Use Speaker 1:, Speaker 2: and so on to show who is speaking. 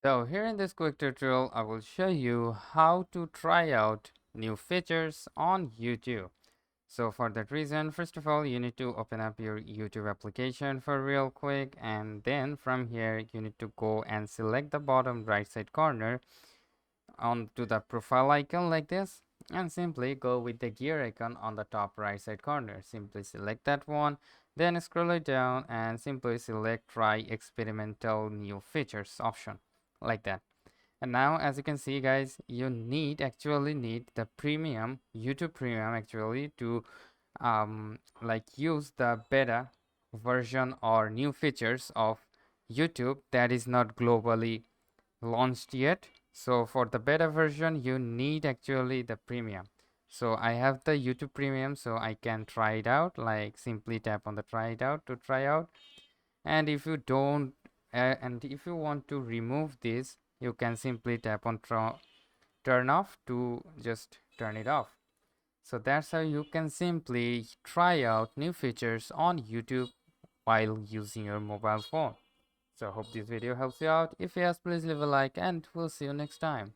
Speaker 1: So here in this quick tutorial, I will show you how to try out new features on YouTube. So for that reason, first of all, you need to open up your YouTube application for real quick, and then from here, you need to go and select the bottom right side corner onto the profile icon like this, and simply go with the gear icon on the top right side corner. Simply select that one, then scroll it down and simply select try experimental new features option like that. And now as you can see guys, you actually need the premium YouTube premium actually to like use the beta version or new features of YouTube that is not globally launched yet. So for the beta version you need actually the premium. So I have the YouTube premium, so I can try it out. Like simply tap on the try it out to try out. And if you don't and if you want to remove this, you can simply tap on turn off to just turn it off. So that's how you can simply try out new features on YouTube while using your mobile phone. So I hope this video helps you out. If yes, please leave a like and we'll see you next time.